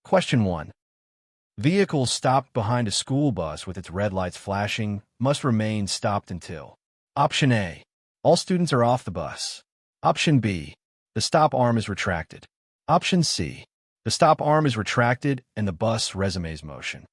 Question 1. Vehicles stopped behind a school bus with its red lights flashing must remain stopped until Option A. All students are off the bus. Option B. The stop arm is retracted. Option C. The stop arm is retracted and the bus resumes motion.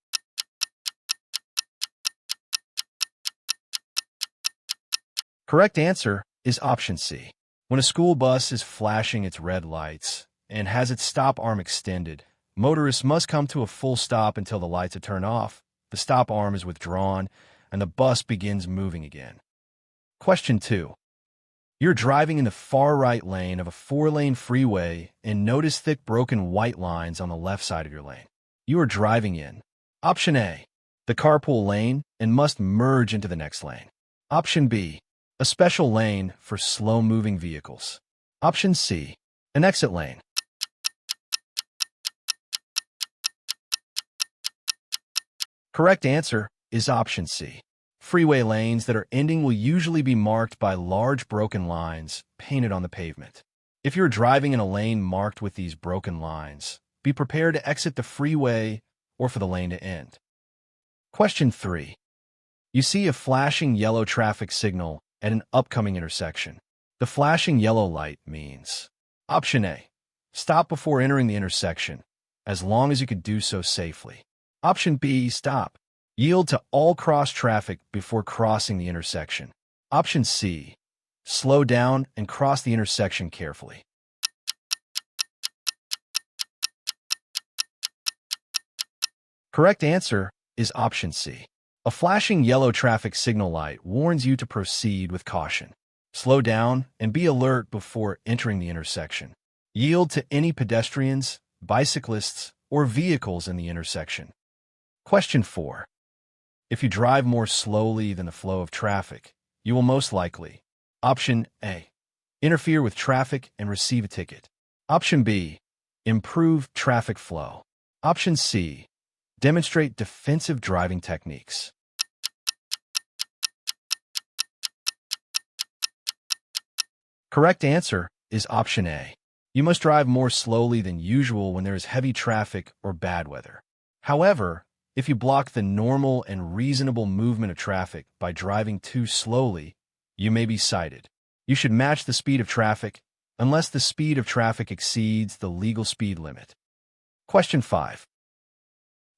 Correct answer is Option C. When a school bus is flashing its red lights and has its stop arm extended, motorists must come to a full stop until the lights are turned off, the stop arm is withdrawn, and the bus begins moving again. Question 2. You're driving in the far right lane of a 4-lane freeway and notice thick broken white lines on the left side of your lane. You are driving in Option A. The carpool lane and must merge into the next lane. Option B. A special lane for slow-moving vehicles. Option C. An exit lane. Correct answer is Option C. Freeway lanes that are ending will usually be marked by large broken lines painted on the pavement. If you're driving in a lane marked with these broken lines, be prepared to exit the freeway or for the lane to end. Question 3. You see a flashing yellow traffic signal at an upcoming intersection. The flashing yellow light means Option A. Stop before entering the intersection, as long as you can do so safely. Option B. Stop. Yield to all cross traffic before crossing the intersection. Option C. Slow down and cross the intersection carefully. Correct answer is Option C. A flashing yellow traffic signal light warns you to proceed with caution. Slow down and be alert before entering the intersection. Yield to any pedestrians, bicyclists, or vehicles in the intersection. Question 4. If you drive more slowly than the flow of traffic, you will most likely Option A. Interfere with traffic and receive a ticket. Option B. Improve traffic flow. Option C. Demonstrate defensive driving techniques. Correct answer is Option A. You must drive more slowly than usual when there is heavy traffic or bad weather. However, if you block the normal and reasonable movement of traffic by driving too slowly, you may be cited. You should match the speed of traffic unless the speed of traffic exceeds the legal speed limit. Question 5.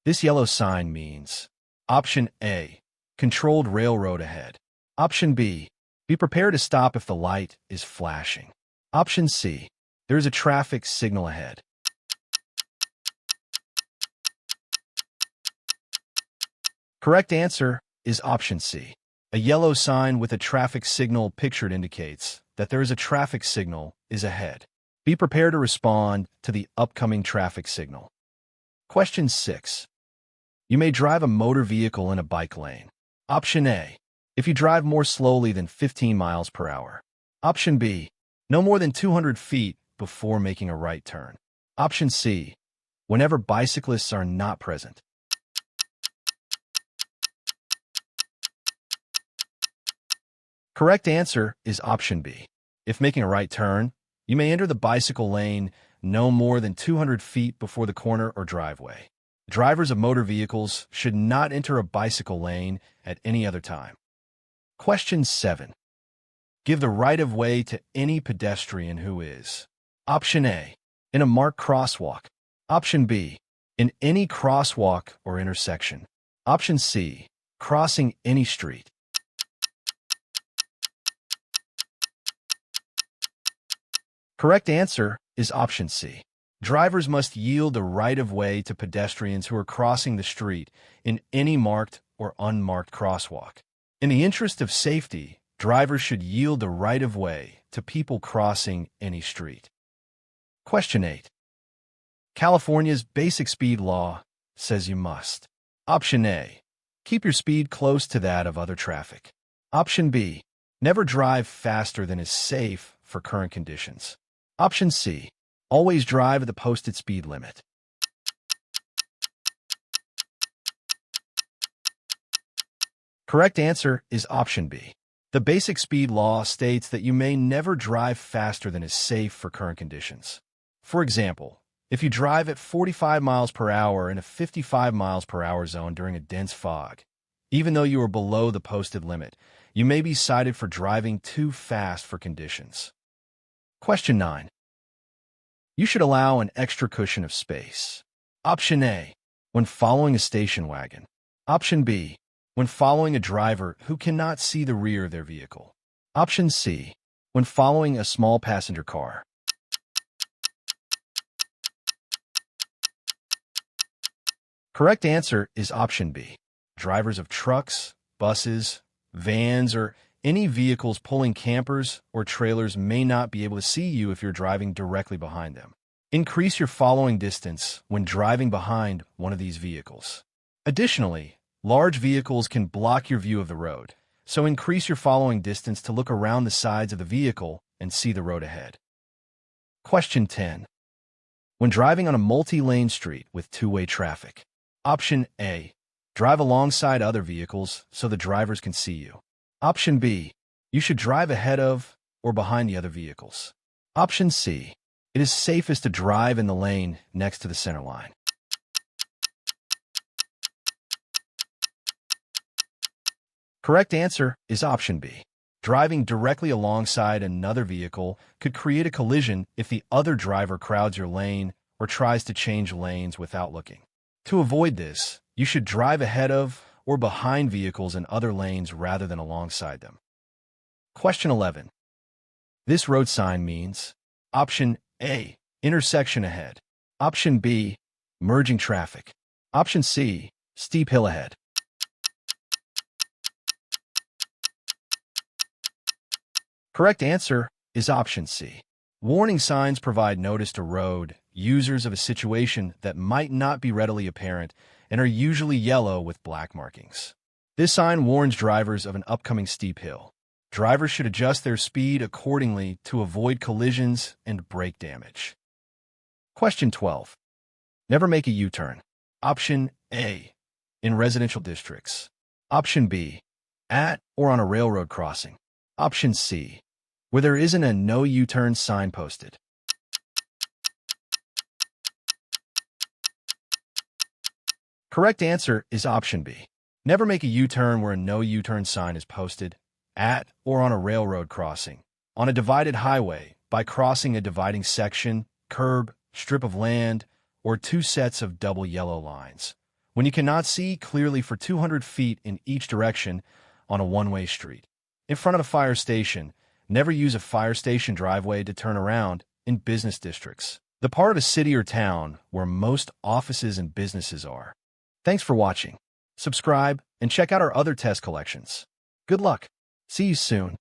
This yellow sign means Option A. Controlled railroad ahead. Option B. Be prepared to stop if the light is flashing. Option C. There is a traffic signal ahead. Correct answer is Option C. A yellow sign with a traffic signal pictured indicates that there is a traffic signal is ahead. Be prepared to respond to the upcoming traffic signal. Question 6. You may drive a motor vehicle in a bike lane. Option A. If you drive more slowly than 15 miles per hour. Option B. No more than 200 feet before making a right turn. Option C. Whenever bicyclists are not present. Correct answer is Option B. If making a right turn, you may enter the bicycle lane no more than 200 feet before the corner or driveway. Drivers of motor vehicles should not enter a bicycle lane at any other time. Question 7. Give the right-of-way to any pedestrian who is Option A. In a marked crosswalk. Option B. In any crosswalk or intersection. Option C. Crossing any street. Correct answer is Option C. Drivers must yield the right-of-way to pedestrians who are crossing the street in any marked or unmarked crosswalk. In the interest of safety, drivers should yield the right-of-way to people crossing any street. Question 8. California's basic speed law says you must. Option A. Keep your speed close to that of other traffic. Option B. Never drive faster than is safe for current conditions. Option C. Always drive at the posted speed limit. Correct answer is Option B. The basic speed law states that you may never drive faster than is safe for current conditions. For example, If you drive at 45 miles per hour in a 55 miles per hour zone during a dense fog, even though you are below the posted limit, you may be cited for driving too fast for conditions. Question 9. You should allow an extra cushion of space. Option A, when following a station wagon. Option B, when following a driver who cannot see the rear of their vehicle. Option C, when following a small passenger car. Correct answer is option B. Drivers of trucks, buses, vans, or any vehicles pulling campers or trailers may not be able to see you if you're driving directly behind them. Increase your following distance when driving behind one of these vehicles. Additionally, large vehicles can block your view of the road, so increase your following distance to look around the sides of the vehicle and see the road ahead. Question 10. When driving on a multi-lane street with two-way traffic. Option A, drive alongside other vehicles so the drivers can see you. Option B, you should drive ahead of or behind the other vehicles. Option C, it is safest to drive in the lane next to the center line. Correct answer is option B. Driving directly alongside another vehicle could create a collision if the other driver crowds your lane or tries to change lanes without looking. To avoid this, you should drive ahead of or behind vehicles in other lanes rather than alongside them. Question 11. This road sign means option A, intersection ahead. Option B, merging traffic. Option C, steep hill ahead. Correct answer is option C. Warning signs provide notice to road users of a situation that might not be readily apparent and are usually yellow with black markings. This sign warns drivers of an upcoming steep hill. Drivers should adjust their speed accordingly to avoid collisions and brake damage. Question 12. Never make a U-turn. Option A, in residential districts. Option B, at or on a railroad crossing. Option C, where there isn't a no U-turn sign posted. Correct answer is option B. Never make a U-turn where a no U-turn sign is posted, at or on a railroad crossing, on a divided highway, by crossing a dividing section, curb, strip of land, or two sets of double yellow lines, when you cannot see clearly for 200 feet in each direction on a one-way street. In front of a fire station, never use a fire station driveway to turn around in business districts, the part of a city or town where most offices and businesses are. Thanks for watching. Subscribe and check out our other test collections. Good luck. See you soon.